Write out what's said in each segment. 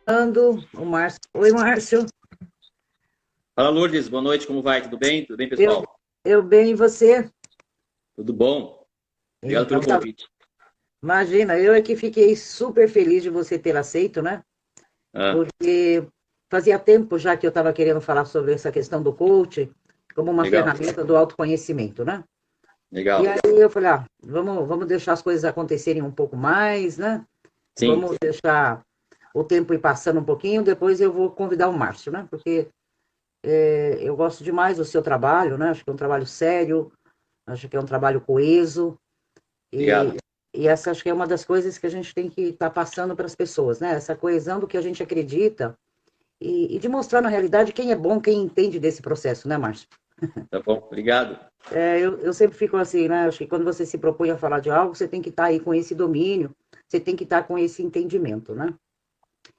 O Márcio. Oi, Márcio. Fala, Lourdes. Boa noite. Como vai? Tudo bem? Tudo bem, Eu, pessoal? eu bem, e você? Tudo bom? Obrigado Então, pelo tá. convite. Imagina, eu é que fiquei super feliz de você ter aceito, né? Ah, Porque fazia tempo já que eu estava querendo falar sobre essa questão do coaching como uma legal, ferramenta do autoconhecimento, né? E legal. aí eu falei, vamos deixar as coisas acontecerem um pouco mais, né? Sim, Vamos deixar o tempo ir passando um pouquinho, depois eu vou convidar o Márcio, né? Porque eu gosto demais do seu trabalho, né? Acho que é um trabalho sério, acho que é um trabalho coeso. E, obrigado. e essa acho que é uma das coisas que a gente tem que estar passando para as pessoas, né? Essa coesão do que a gente acredita e de mostrar na realidade quem é bom, quem entende desse processo, né, Márcio? Tá bom, obrigado. Eu sempre fico assim, né? Acho que quando você se propõe a falar de algo, você tem que estar aí com esse domínio, você tem que estar com esse entendimento, né?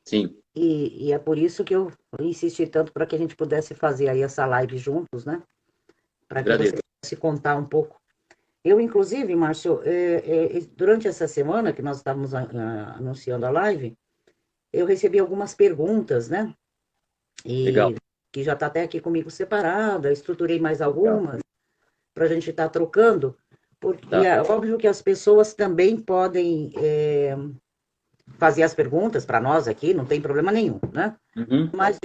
Sim, E é por isso que eu insisti tanto para que a gente pudesse fazer aí essa live juntos, né? Para que você agradeço. pudesse contar um pouco. Eu, inclusive, Márcio, durante essa semana que nós estávamos anunciando a live, eu recebi algumas perguntas, né? E Legal, que já está até aqui comigo separada, estruturei mais legal. algumas para a gente estar trocando, porque Tá. é óbvio que as pessoas também podem fazer as perguntas para nós aqui, não tem problema nenhum, né? Uhum. Mas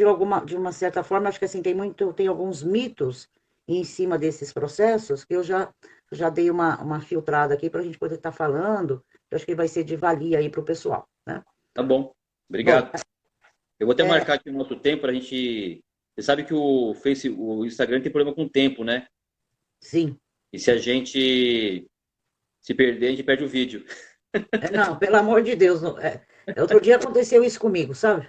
de uma certa forma, acho que assim tem alguns mitos em cima desses processos que eu já dei uma filtrada aqui para a gente poder estar falando. Eu acho que vai ser de valia aí para o pessoal, né? Tá bom, Bom, obrigado. Eu vou até é, marcar aqui o nosso tempo para a gente. Você sabe que o Instagram tem problema com o tempo, né? sim. E se a gente se perder, a gente perde o vídeo. Não, pelo amor de Deus. Outro dia aconteceu isso comigo, sabe?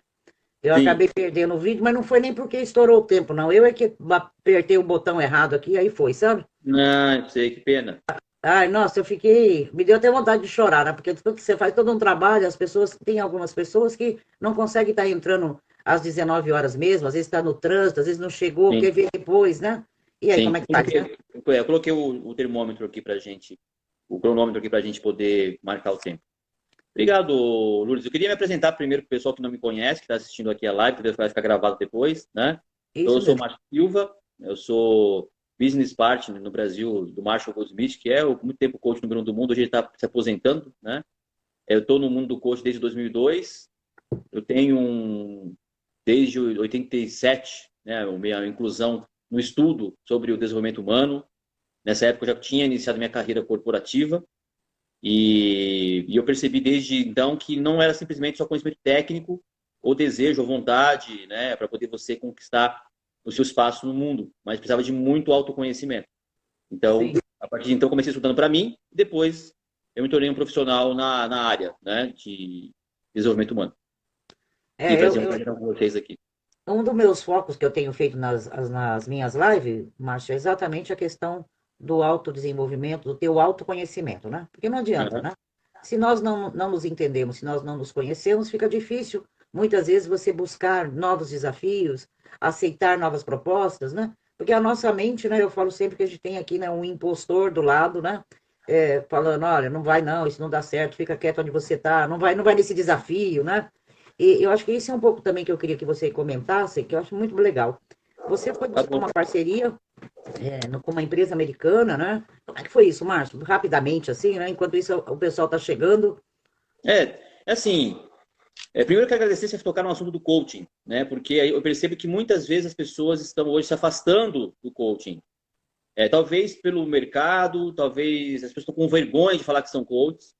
Eu Sim. acabei perdendo o vídeo, mas não foi nem porque estourou o tempo, não. Eu é que apertei o botão errado aqui, aí foi, sabe? Não, sei, que pena. Ai, nossa, eu fiquei. Me deu até vontade de chorar, né? Porque tudo que você faz todo um trabalho, as pessoas. Tem algumas pessoas que não conseguem estar entrando às 19 horas mesmo, às vezes está no trânsito, às vezes não chegou, quer Sim, ver depois, né? E aí, como sim. é que faz, né? Eu coloquei o termômetro aqui pra gente, o cronômetro aqui para a gente poder marcar o tempo. Obrigado, Lourdes. Eu queria me apresentar primeiro para o pessoal que não me conhece, que está assistindo aqui a live, que vai ficar gravado depois, né? Então, Isso eu sou o mesmo. Márcio Silva, eu sou business partner no Brasil do Marshall Goldsmith, que é muito tempo coach número um do mundo, hoje ele está se aposentando, né? Eu estou no mundo do coach desde 2002, eu tenho desde 87, né, a minha inclusão no estudo sobre o desenvolvimento humano. Nessa época eu já tinha iniciado minha carreira corporativa, e eu percebi desde então que não era simplesmente só conhecimento técnico ou desejo ou vontade, né, para poder você conquistar o seu espaço no mundo, mas precisava de muito autoconhecimento. Sim. Então, a partir de então, comecei estudando para mim, e depois eu me tornei um profissional na área, né, de desenvolvimento humano. E É, prazer em estar com vocês aqui. um dos meus focos que eu tenho feito nas minhas lives, Márcio, é exatamente a questão do autodesenvolvimento, do teu autoconhecimento, né? Porque não adianta, Uhum. né? Se nós não nos entendemos, se nós não nos conhecemos, fica difícil, muitas vezes, você buscar novos desafios, aceitar novas propostas, né? Porque a nossa mente, né? Eu falo sempre que a gente tem aqui, né, um impostor do lado, né? Falando, olha, não vai não, isso não dá certo, fica quieto onde você tá, não vai nesse desafio, né? E eu acho que isso é um pouco também que eu queria que você comentasse, que eu acho muito legal. Você foi Tá buscar bom. uma parceria com uma empresa americana, né? Como é que foi isso, Márcio? Rapidamente, assim, né? Enquanto isso, o pessoal está chegando. É assim, primeiro eu quero agradecer você tocar no assunto do coaching, né? Porque aí eu percebo que muitas vezes as pessoas estão hoje se afastando do coaching. Talvez pelo mercado, talvez as pessoas estão com vergonha de falar que são coaches.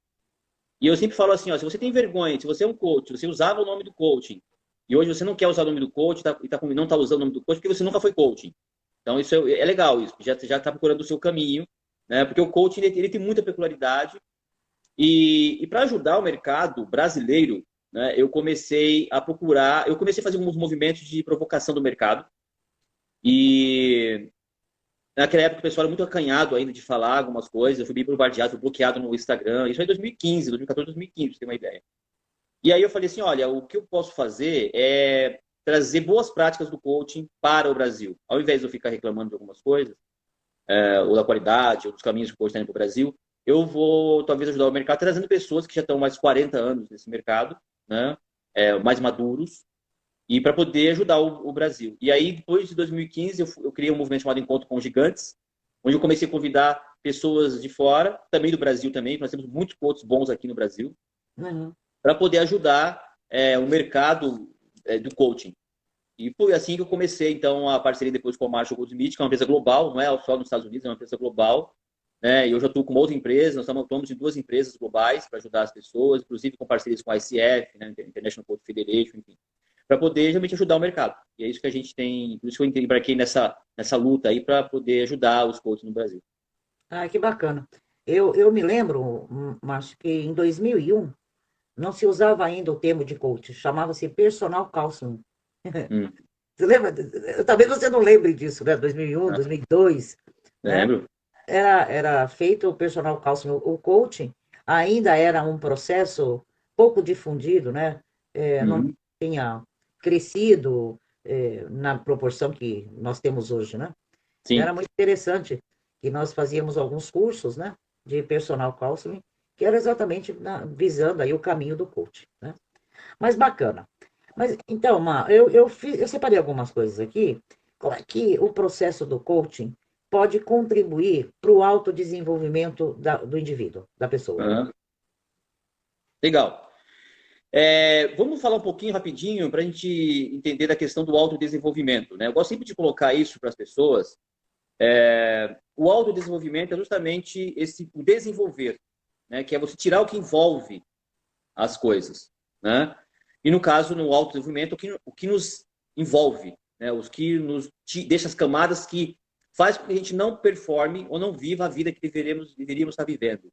E eu sempre falo assim, ó, se você tem vergonha, se você é um coach, você usava o nome do coaching, e hoje você não quer usar o nome do coach, não está usando o nome do coach, porque você nunca foi coaching. Então isso é legal, isso, já está procurando o seu caminho, né? Porque o coaching ele tem muita peculiaridade. E para ajudar o mercado brasileiro, né, eu comecei a fazer alguns movimentos de provocação do mercado. E naquela época o pessoal era muito acanhado ainda de falar algumas coisas. Eu fui bem bombardeado, fui bloqueado no Instagram. Isso aí em 2015, 2014, 2015, pra você ter uma ideia. E aí eu falei assim, olha, o que eu posso fazer é trazer boas práticas do coaching para o Brasil. Ao invés de eu ficar reclamando de algumas coisas, ou da qualidade, ou dos caminhos que o coach está indo para o Brasil, eu vou talvez ajudar o mercado trazendo pessoas que já estão mais de 40 anos nesse mercado, né? mais maduros, e para poder ajudar o Brasil. E aí, depois de 2015, eu criei um movimento chamado Encontro com Gigantes, onde eu comecei a convidar pessoas de fora, também do Brasil também, nós temos muitos coaches bons aqui no Brasil, Uhum. para poder ajudar o mercado do coaching. E foi assim que eu comecei, então, a parceria depois com a Marshall Goldsmith, que é uma empresa global, não é só nos Estados Unidos, é uma empresa global, né? E eu já estou com uma outra empresa, nós estamos em 2 empresas globais para ajudar as pessoas, inclusive com parcerias com a ICF, né? International Coach Federation, enfim, para poder realmente ajudar o mercado. E é isso que a gente tem, por isso que eu embarquei nessa luta aí para poder ajudar os coaches no Brasil. Ah, que bacana. Eu me lembro, Márcio, que em 2001 não se usava ainda o termo de coach, chamava-se personal counseling. Hum. Você lembra? Talvez você não lembre disso, né? 2001, 2002, né? Lembro? Era feito o personal counseling, o coaching ainda era um processo pouco difundido, né? Não Uhum. tinha crescido na proporção que nós temos hoje, né? Sim. Era muito interessante que nós fazíamos alguns cursos, né, de personal counseling, que era exatamente visando aí o caminho do coaching, né? Mas bacana. Mas então, eu separei algumas coisas aqui. Como é que o processo do coaching pode contribuir para o autodesenvolvimento do indivíduo, da pessoa? Uhum. Legal. Vamos falar um pouquinho rapidinho para a gente entender da questão do autodesenvolvimento, né? Eu gosto sempre de colocar isso para as pessoas. O autodesenvolvimento é justamente o desenvolver, né? Que é você tirar o que envolve as coisas, né? E no caso, no autodesenvolvimento, o que nos envolve, né? Os que deixa as camadas que faz com que a gente não performe ou não viva a vida que deveríamos estar vivendo.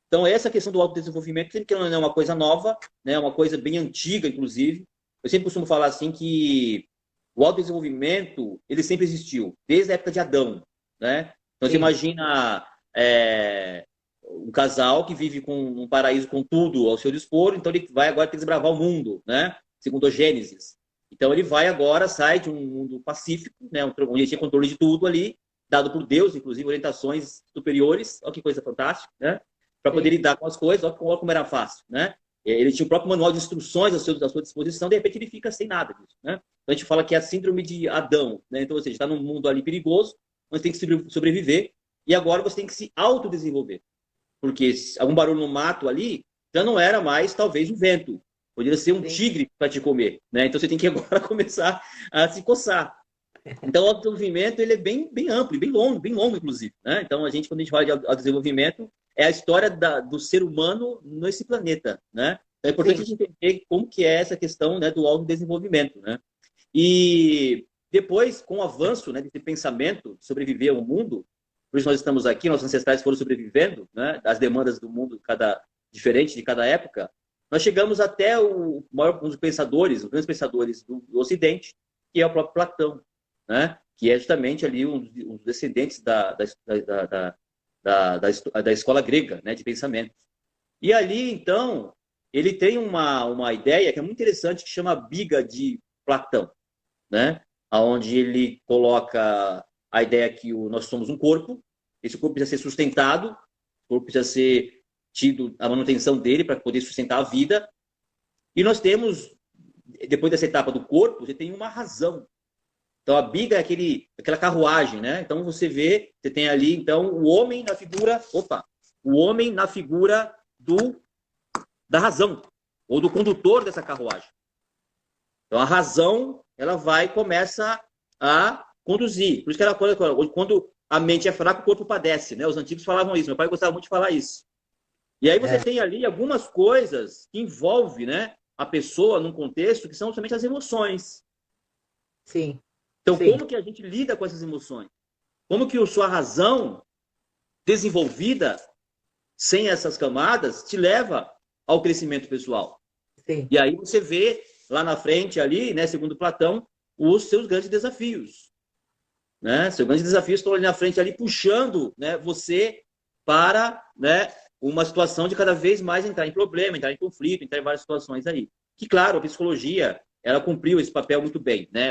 Então, essa questão do autodesenvolvimento, sempre que não é uma coisa nova, né? Uma coisa bem antiga, inclusive. Eu sempre costumo falar assim que o autodesenvolvimento, ele sempre existiu, desde a época de Adão, né? Então, você Sim, imagina um casal que vive com um paraíso com tudo ao seu dispor, então ele vai agora ter que desbravar o mundo, né? Segundo a Gênesis. Então, ele vai agora, sai de um mundo pacífico, né? Onde ele tinha controle de tudo ali, dado por Deus, inclusive orientações superiores. Olha que coisa fantástica, né? Para poder sim, lidar com as coisas, olha como era fácil, né? Ele tinha o próprio manual de instruções à sua disposição, de repente ele fica sem nada disso, né? Então a gente fala que é a síndrome de Adão, né? Então, ou seja, está num mundo ali perigoso, onde tem que sobreviver, e agora você tem que se autodesenvolver. Porque algum barulho no mato ali já não era mais, talvez, um vento. Poderia ser um sim, tigre para te comer, né? Então você tem que agora começar a se coçar. Então, o autodesenvolvimento ele é bem amplo, bem longo, inclusive, né? Então, quando a gente fala de autodesenvolvimento, é a história do ser humano nesse planeta, né? Então, é importante a sim, gente entender como que é essa questão, né, do autodesenvolvimento, né? E depois, com o avanço, né, desse pensamento de sobreviver ao mundo, por isso nós estamos aqui, nossos ancestrais foram sobrevivendo, né, às demandas do mundo diferente de cada época, nós chegamos até um dos pensadores, os grandes pensadores do Ocidente, que é o próprio Platão, né? Que é justamente ali um dos descendentes da escola grega, né? De pensamento. E ali, então, ele tem uma ideia que é muito interessante, que chama a Biga de Platão, né? Onde ele coloca a ideia que nós somos um corpo, esse corpo precisa ser sustentado, o corpo precisa ser tido a manutenção dele para poder sustentar a vida. E nós temos, depois dessa etapa do corpo, você tem uma razão. Então a biga é aquela carruagem, né? Então você tem ali então o homem na figura da razão ou do condutor dessa carruagem. Então a razão ela começa a conduzir. Por isso que ela quando a mente é fraca, o corpo padece, né? Os antigos falavam isso. Meu pai gostava muito de falar isso. E aí você é, tem ali algumas coisas que envolvem, né, a pessoa num contexto que são somente as emoções. sim, Então, sim, como que a gente lida com essas emoções? Como que a sua razão desenvolvida, sem essas camadas, te leva ao crescimento pessoal? sim. E aí você vê lá na frente ali, né, segundo Platão, os seus grandes desafios. Né? Seus grandes desafios estão ali na frente, ali puxando, né, você para, né, uma situação de cada vez mais entrar em problema, entrar em conflito, entrar em várias situações aí. Que, claro, a psicologia, ela cumpriu esse papel muito bem. Né?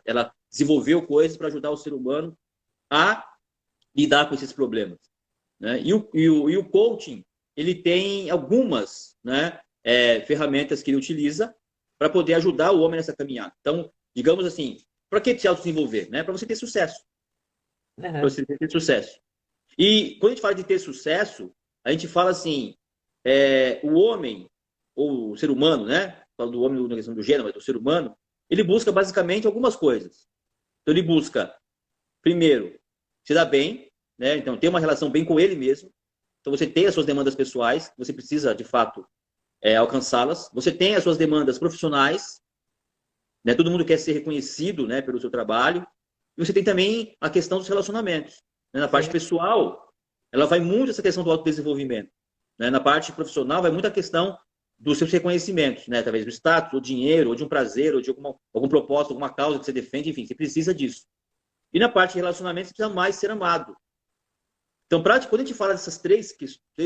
Ela desenvolveu coisas para ajudar o ser humano a lidar com esses problemas. Né? E o coaching, ele tem algumas, né, ferramentas que ele utiliza, para poder ajudar o homem nessa caminhada. Então, digamos assim, para que se autodesenvolver? Né? Para você ter sucesso. Para Uhum. você ter sucesso. E quando a gente fala de ter sucesso, a gente fala assim, o homem, ou o ser humano, né? Falo do homem na questão do gênero, mas do ser humano, ele busca basicamente algumas coisas. Então, ele busca, primeiro, se dar bem, né? Então, ter uma relação bem com ele mesmo. Então, você tem as suas demandas pessoais, você precisa, de fato, alcançá-las. Você tem as suas demandas profissionais, né? Todo mundo quer ser reconhecido, né, pelo seu trabalho. E você tem também a questão dos relacionamentos. Né? Na parte Sim, pessoal, ela vai muito essa questão do autodesenvolvimento. Né? Na parte profissional, vai muito a questão dos seus reconhecimentos, né? Através do status, ou dinheiro, ou de um prazer, ou de algum propósito, alguma causa que você defende, enfim, você precisa disso. E na parte de relacionamento, você precisa mais ser amado. Então, quando a gente fala dessas três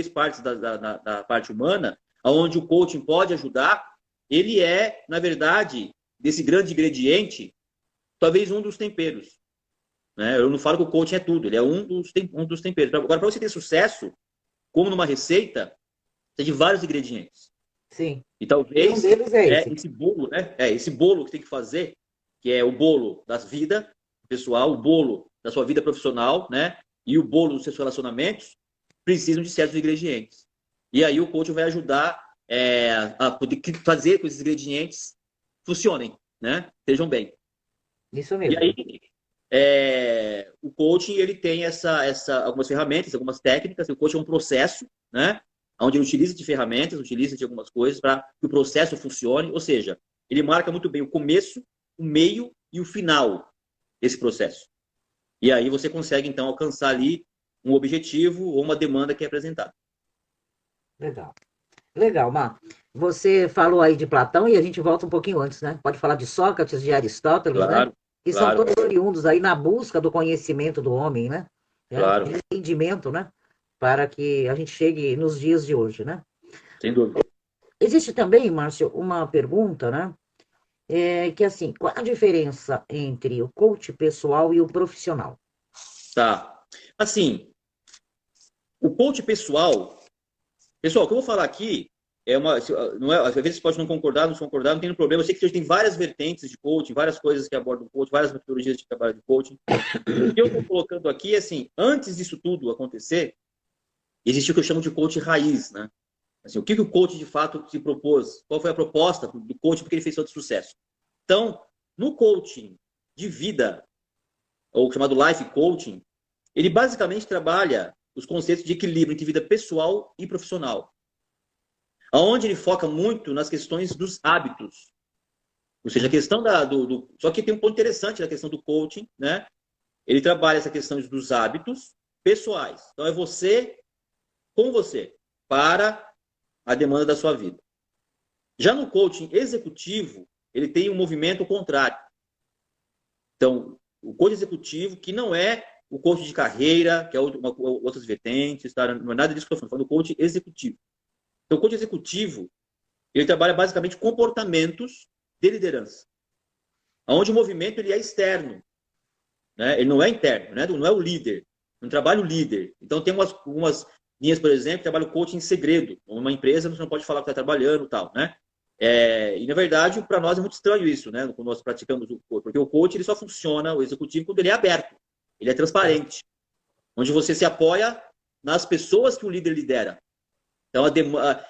partes da parte humana, onde o coaching pode ajudar, ele é, na verdade, desse grande ingrediente, talvez um dos temperos. Né? Eu não falo que o coaching é tudo, ele é um dos temperos. Agora, para você ter sucesso, como numa receita, tem de vários ingredientes. sim. E E um talvez deles é esse. esse bolo, né? Esse bolo que tem que fazer, que é o bolo da vida pessoal, o bolo da sua vida profissional, né? E o bolo dos seus relacionamentos, precisam de certos ingredientes. E aí o coach vai ajudar a poder fazer com que esses ingredientes funcionem, né? Estejam bem. Isso E mesmo. aí, o coaching ele tem algumas ferramentas, algumas técnicas. O coaching é um processo, né? Onde ele utiliza de ferramentas, utiliza de algumas coisas para que o processo funcione. Ou seja, ele marca muito bem o começo, o meio e o final desse processo. E aí você consegue, então, alcançar ali um objetivo ou uma demanda que é apresentada. Legal. Legal, Mar. Você falou aí de Platão e a gente volta um pouquinho antes, né? Pode falar de Sócrates, de Aristóteles, né? Claro, Que são claro, todos oriundos aí na busca do conhecimento do homem, né? claro, De entendimento, né? Para que a gente chegue nos dias de hoje, né? sem dúvida. Existe também, Márcio, uma pergunta, né? Que assim, qual a diferença entre o coach pessoal e o profissional? Tá. Assim, o coach pessoal, o que eu vou falar aqui não é, às vezes você pode não concordar, não concordar, não tem problema. Eu sei que hoje tem várias vertentes de coaching, várias coisas que abordam o coaching, várias metodologias de trabalho de coaching. O que eu estou colocando aqui é assim, antes disso tudo acontecer, existiu o que eu chamo de coaching raiz, né? Assim, o que o coach de fato se propôs? Qual foi a proposta do coaching porque ele fez todo sucesso? Então, no coaching de vida, ou chamado life coaching, ele basicamente trabalha os conceitos de equilíbrio entre vida pessoal e profissional, aonde ele foca muito nas questões dos hábitos. Ou seja, a questão Só que tem um ponto interessante na questão do coaching, né? Ele trabalha essa questão dos hábitos pessoais. Então, é você com você, para a demanda da sua vida. Já no coaching executivo, ele tem um movimento contrário. Então, o coach executivo, que não é o coach de carreira, que é outras vertentes, tá? Não é nada disso que eu estou falando do coach executivo. Então, o coach executivo, ele trabalha basicamente comportamentos de liderança, onde o movimento ele é externo, né? Ele não é interno, né? Não é o líder, não trabalha o líder. Então, tem algumas linhas, por exemplo, que trabalham coaching em segredo. Numa empresa, você não pode falar que está trabalhando e tal, né? E, na verdade, para nós é muito estranho isso, né? Quando nós praticamos o coaching, porque o coaching ele só funciona, o executivo, quando ele é aberto, ele é transparente, onde você se apoia nas pessoas que o líder lidera. Então,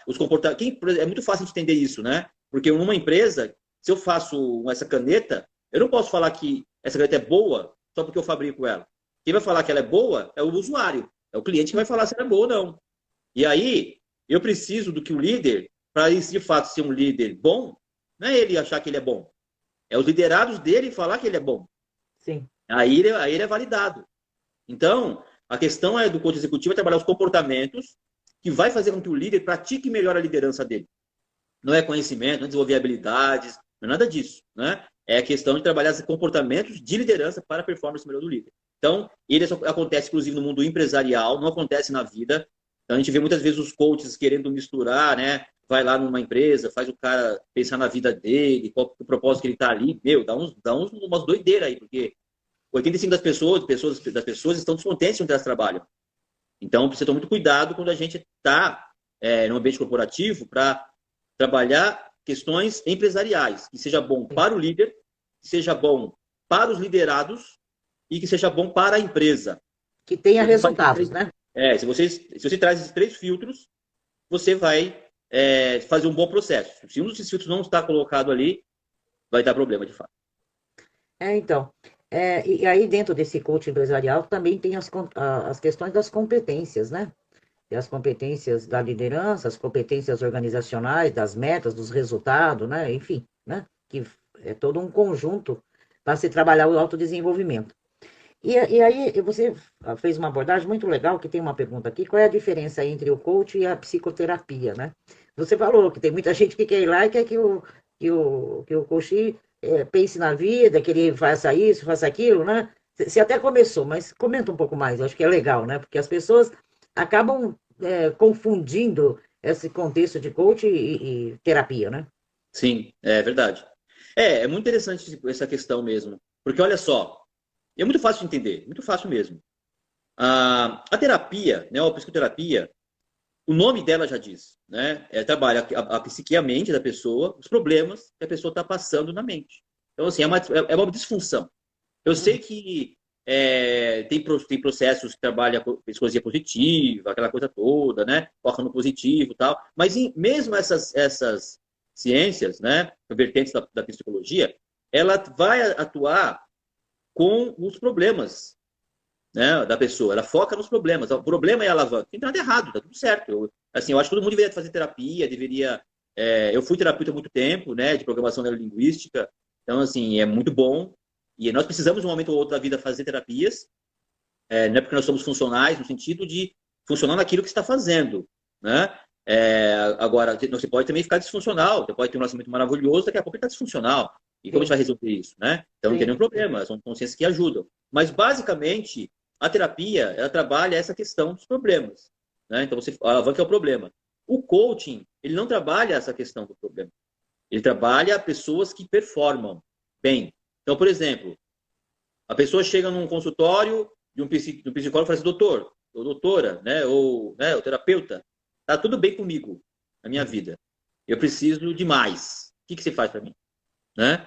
os comportamentos. É muito fácil de entender isso, né? Porque numa empresa, se eu faço essa caneta, eu não posso falar que essa caneta é boa só porque eu fabrico ela. Quem vai falar que ela é boa é o usuário, é o cliente que vai falar se ela é boa ou não. E aí, eu preciso do que o líder, para isso de fato ser um líder bom, não é ele achar que ele é bom, é os liderados dele falar que ele é bom. Sim. Aí ele é validado. Então, a questão do coach executivo é trabalhar os comportamentos que vai fazer com que o líder pratique melhor a liderança dele. Não é conhecimento, não é desenvolver habilidades, não é nada disso, né? É a questão de trabalhar esses comportamentos de liderança para a performance melhor do líder. Então, ele só acontece, inclusive, no mundo empresarial, não acontece na vida. Então, a gente vê muitas vezes os coaches querendo misturar, né? Vai lá numa empresa, faz o cara pensar na vida dele, qual o propósito que ele está ali. Meu, dá umas doideiras aí, porque 85% das pessoas estão descontentes onde elas trabalham. Então, precisa tomar muito cuidado quando a gente está no ambiente corporativo para trabalhar questões empresariais, que seja bom para o líder, que seja bom para os liderados e que seja bom para a empresa. Que tenha resultados, né? Se você traz esses 3 filtros, você vai fazer um bom processo. Se um desses filtros não está colocado ali, vai dar problema, de fato. Então, e aí dentro desse coaching empresarial também tem as questões das competências, né? E as competências da liderança, as competências organizacionais, das metas, dos resultados, né? Enfim, né? Que é todo um conjunto para se trabalhar o autodesenvolvimento. E aí você fez uma abordagem muito legal, que tem uma pergunta aqui, qual é a diferença entre o coach e a psicoterapia, né? Você falou que tem muita gente que quer ir lá e quer que o coach pense na vida, que ele faça isso, faça aquilo, né? Você até começou, mas comenta um pouco mais, eu acho que é legal, né? Porque as pessoas acabam confundindo esse contexto de coach e terapia, né? Sim, é verdade. É muito interessante essa questão mesmo. Porque olha só, é muito fácil de entender, muito fácil mesmo. A terapia, né, a psicoterapia, o nome dela já diz, né? Trabalha a psique, a mente da pessoa, os problemas que a pessoa está passando na mente. Então, assim, é uma disfunção. Eu sei que tem processos que trabalham com psicologia positiva, aquela coisa toda, né? Foca no positivo e tal. Mas mesmo essas ciências, né? Vertentes da psicologia, ela vai atuar com os problemas, né, da pessoa. Ela foca nos problemas. O problema é a alavanca. Não tem nada errado, tá tudo certo. Eu acho que todo mundo deveria fazer terapia, deveria. Eu fui terapeuta há muito tempo, né, de programação neurolinguística. Então, assim, é muito bom. E nós precisamos, um momento ou outro da vida, fazer terapias. Não é porque nós somos funcionais, no sentido de funcionar naquilo que está fazendo, né? Agora, você pode também ficar disfuncional. Você pode ter um relacionamento maravilhoso, daqui a pouco ele está disfuncional. E como a gente vai resolver isso, né? Então, não tem nenhum problema. São consciências que ajudam. Mas, basicamente, a terapia, ela trabalha essa questão dos problemas, né? Então, a alavanca é o problema. O coaching, ele não trabalha essa questão do problema. Ele trabalha pessoas que performam bem. Então, por exemplo, a pessoa chega num consultório de um psicólogo e fala assim, doutor, ou doutora, né? Ou né, o terapeuta, tá tudo bem comigo na minha vida. Eu preciso de mais. O que você faz para mim? Né?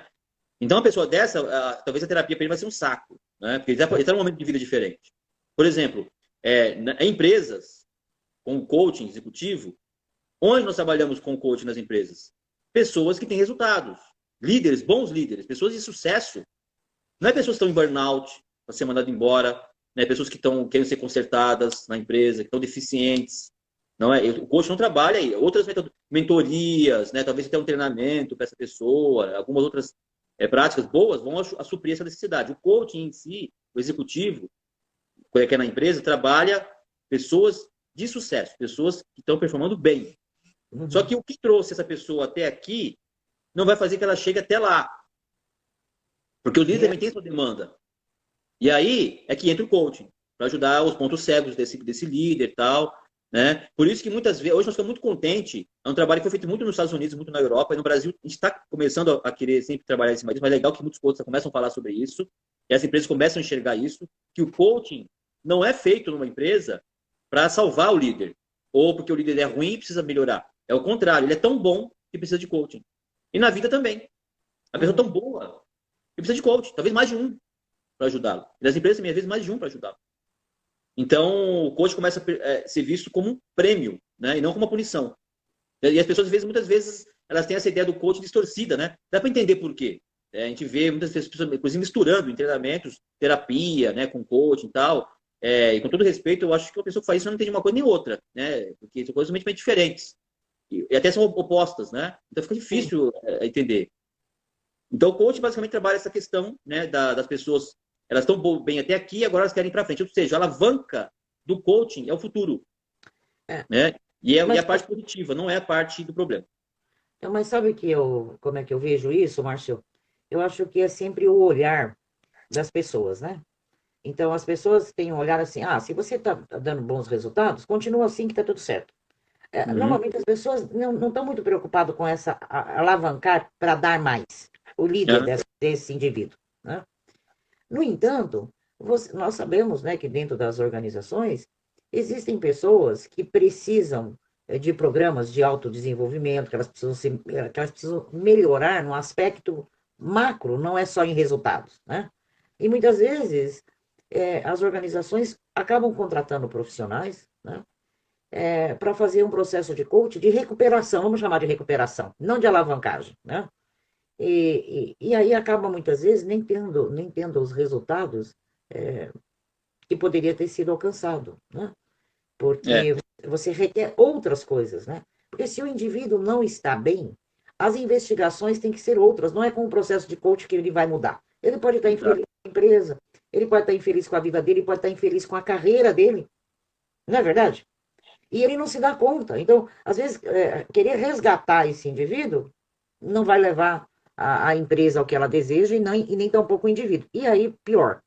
Então, uma pessoa dessa, talvez a terapia para ele vai ser um saco, né? Porque ele está num momento de vida diferente. Por exemplo, em empresas, com coaching executivo, onde nós trabalhamos com coaching nas empresas? Pessoas que têm resultados, líderes, bons líderes, pessoas de sucesso. Não é pessoas que estão em burnout, para ser mandado embora, né? Pessoas que estão querendo ser consertadas na empresa, que estão deficientes. Não é? O coach não trabalha aí. Outras mentorias, né? Talvez até um treinamento para essa pessoa, algumas outras práticas boas vão a suprir essa necessidade. O coaching em si, o executivo, que é na empresa, trabalha pessoas de sucesso, pessoas que estão performando bem. Só que o que trouxe essa pessoa até aqui não vai fazer que ela chegue até lá. Porque o líder também tem sua demanda. E aí é que entra o coaching, para ajudar os pontos cegos desse líder e tal. Né? Por isso que muitas vezes, hoje nós ficamos muito contentes, é um trabalho que foi feito muito nos Estados Unidos, muito na Europa, e no Brasil a gente está começando a querer sempre trabalhar em cima disso, mas é legal que muitos coaches começam a falar sobre isso, e as empresas começam a enxergar isso, que o coaching não é feito numa empresa para salvar o líder, ou porque o líder é ruim e precisa melhorar. É o contrário, ele é tão bom que precisa de coaching. E na vida também. A pessoa é tão boa que precisa de coaching, talvez mais de um para ajudá-lo. E nas empresas também, às vezes, mais de um para ajudá-lo. Então, o coach começa a ser visto como um prêmio, né? E não como uma punição. E as pessoas, muitas vezes, elas têm essa ideia do coach distorcida, né? Dá para entender por quê. A gente vê muitas pessoas, inclusive, misturando em treinamentos, terapia, né, com coaching e tal. E com todo respeito, eu acho que a pessoa que faz isso não entende uma coisa nem outra, né? Porque são coisas totalmente diferentes. E até são opostas, né? Então fica difícil entender. Então, o coach basicamente trabalha essa questão, né, das pessoas. Elas estão bem até aqui, agora elas querem ir para frente. Ou seja, a alavanca do coaching é o futuro. Né? E a parte positiva, não é a parte do problema. Mas sabe como é que eu vejo isso, Márcio? Eu acho que é sempre o olhar das pessoas, né? Então, as pessoas têm um olhar assim, se você está dando bons resultados, continua assim que está tudo certo. Normalmente as pessoas não estão muito preocupadas com essa alavancar para dar mais, o líder desse indivíduo. Né? No entanto, nós sabemos, né, que dentro das organizações existem pessoas que precisam de programas de autodesenvolvimento, que elas precisam melhorar no aspecto macro, não é só em resultados, né? E muitas vezes as organizações acabam contratando profissionais, né, para fazer um processo de coach de recuperação, vamos chamar de recuperação, não de alavancagem, né? E aí acaba muitas vezes nem tendo os resultados que poderia ter sido alcançado, né? É, Porque você requer outras coisas, né? Porque se o indivíduo não está bem, as investigações têm que ser outras, não é com o processo de coach que ele vai mudar. Ele pode estar exato. infeliz com a empresa, ele pode estar infeliz com a vida dele, ele pode estar infeliz com a carreira dele, não é verdade? E ele não se dá conta. Então, às vezes, querer resgatar esse indivíduo não vai levar a empresa ao que ela deseja e nem tampouco o indivíduo. E aí, pior,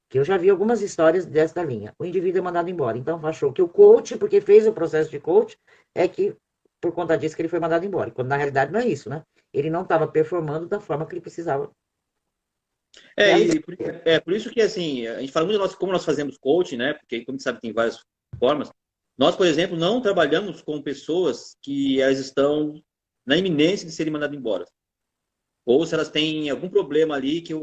que eu já vi algumas histórias desta linha. O indivíduo é mandado embora. Então, achou que o coach, porque fez o processo de coach, é que, por conta disso, que ele foi mandado embora. Quando, na realidade, não é isso, né? Ele não estava performando da forma que ele precisava É, realizar. por isso que, assim, a gente fala muito como nós fazemos coaching, né? Porque, como a gente sabe, tem várias formas. Nós, por exemplo, não trabalhamos com pessoas que elas estão na iminência de serem mandadas embora. Ou se elas têm algum problema ali que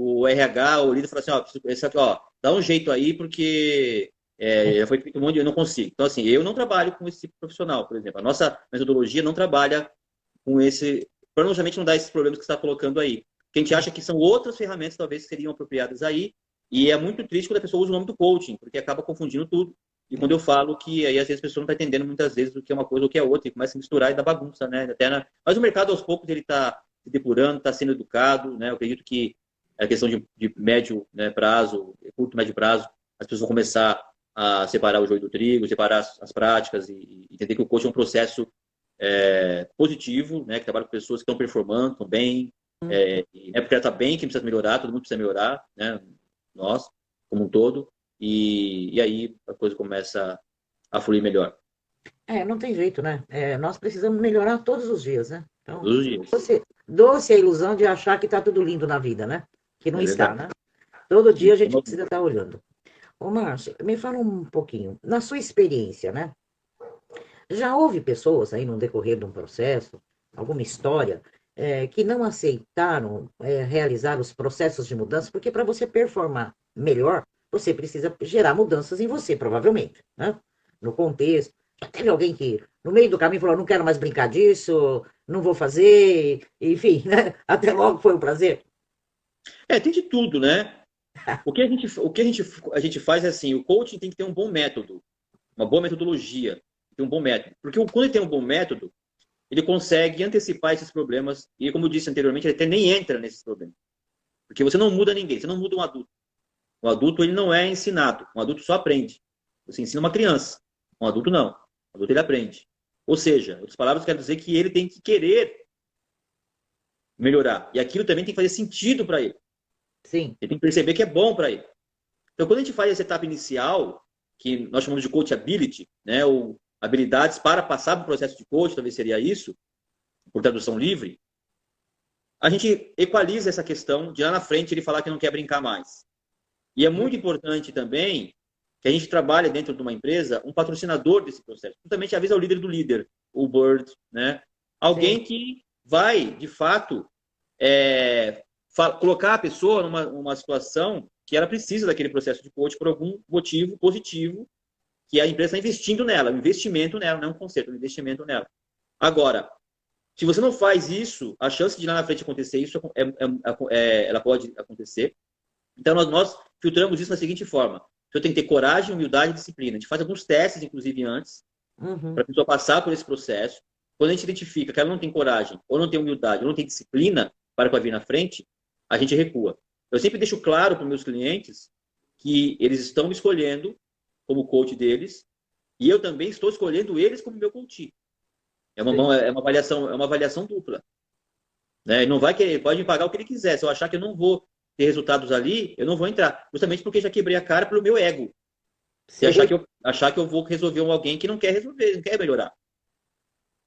o RH, o líder, fala assim, ó, esse aqui, ó, dá um jeito aí, porque já foi feito um monte, eu não consigo. Então, assim, eu não trabalho com esse tipo de profissional, por exemplo. A nossa metodologia não trabalha com esse, para justamente não dar esses problemas que você está colocando aí. Porque a gente acha que são outras ferramentas, talvez, que seriam apropriadas aí, e é muito triste quando a pessoa usa o nome do coaching, porque acaba confundindo tudo. E quando eu falo que aí, às vezes, a pessoa não está entendendo muitas vezes o que é uma coisa ou o que é outra, e começa a misturar e dá bagunça, né? Mas o mercado, aos poucos, ele está se depurando, está sendo educado, né? Eu acredito que a questão de médio, né, prazo, curto, médio prazo, as pessoas vão começar a separar o joio do trigo, separar as práticas e entender que o coaching é um processo positivo, né, que trabalha com pessoas que estão performando, estão bem, e não é porque ela está bem que precisa melhorar, todo mundo precisa melhorar, né, nós, como um todo, e aí a coisa começa a fluir melhor, Não tem jeito, né? Nós precisamos melhorar todos os dias, né? Então, todos os dias, doce a ilusão de achar que está tudo lindo na vida, né? Que não é está, verdade. né? Todo dia a Isso é gente uma... precisa estar olhando. Ô, Márcio, me fala um pouquinho, na sua experiência, né? Já houve pessoas aí no decorrer de um processo, alguma história, que não aceitaram realizar os processos de mudança, porque para você performar melhor, você precisa gerar mudanças em você, provavelmente, né? No contexto. Já teve alguém que, no meio do caminho, falou: não quero mais brincar disso, não vou fazer, enfim, né? Até logo, foi um prazer. tem de tudo, né? O que a gente faz é assim, o coaching tem que ter um bom método, uma boa metodologia, tem um bom método. Porque quando ele tem um bom método, ele consegue antecipar esses problemas e, como eu disse anteriormente, ele até nem entra nesses problemas. Porque você não muda ninguém, você não muda um adulto. Um adulto, ele não é ensinado, um adulto só aprende. Você ensina uma criança, um adulto não. Um adulto, ele aprende. Ou seja, em outras palavras, quero dizer que ele tem que querer melhorar. E aquilo também tem que fazer sentido para ele. Sim, Ele tem que perceber que é bom para ele. Então, quando a gente faz essa etapa inicial, que nós chamamos de coachability, né, ou habilidades para passar para o processo de coach, talvez seria isso, por tradução livre, a gente equaliza essa questão de lá na frente ele falar que não quer brincar mais. E é muito importante também que a gente trabalhe dentro de uma empresa um patrocinador desse processo. Justamente, às vezes, é o líder do líder, o board, né? sim, Alguém que vai, de fato, colocar a pessoa numa situação que ela precisa daquele processo de coach por algum motivo positivo que a empresa está investindo nela, um investimento nela, não é um conceito, é um investimento nela. Agora, se você não faz isso, a chance de lá na frente acontecer isso ela pode acontecer. Então, nós filtramos isso da seguinte forma. Você tem que ter coragem, humildade e disciplina. A gente faz alguns testes, inclusive, antes, uhum, para a pessoa passar por esse processo. Quando a gente identifica que ela não tem coragem, ou não tem humildade, ou não tem disciplina para vir na frente, a gente recua. Eu sempre deixo claro para os meus clientes que eles estão me escolhendo como coach deles, e eu também estou escolhendo eles como meu coach. sim. É uma avaliação dupla. Né? Ele não vai querer, ele pode me pagar o que ele quiser. Se eu achar que eu não vou ter resultados ali, eu não vou entrar. Justamente porque já quebrei a cara pelo meu ego. E Sei. achar que eu vou resolver alguém que não quer resolver, não quer melhorar.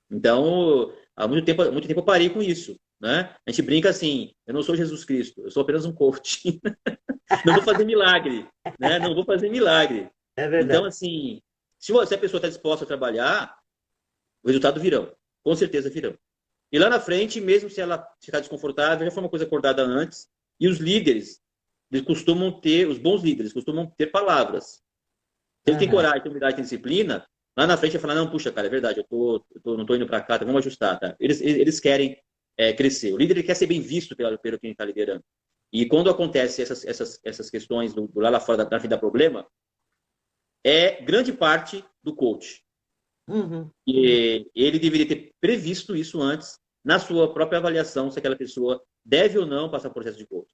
Então, há muito tempo eu parei com isso. Né? A gente brinca assim, eu não sou Jesus Cristo, eu sou apenas um coach. Não vou fazer milagre. Né? Não vou fazer milagre. É Então, verdade. assim, se a pessoa está disposta a trabalhar, o resultado virão. Com certeza virão. E lá na frente, mesmo se ela ficar desconfortável, já foi uma coisa acordada antes. E os líderes, eles costumam ter, os bons líderes costumam ter palavras. Se ele tem Aham. coragem, tem humildade, tem disciplina, lá na frente vai falar, não, puxa, cara, é verdade, não tô indo para cá, tá, vamos ajustar, tá? Eles querem crescer. O líder ele quer ser bem visto pelo quem está liderando. E quando acontece essas questões do lá fora da vida problema, é grande parte do coach. Uhum. E ele deveria ter previsto isso antes, na sua própria avaliação, se aquela pessoa deve ou não passar por processo de coach.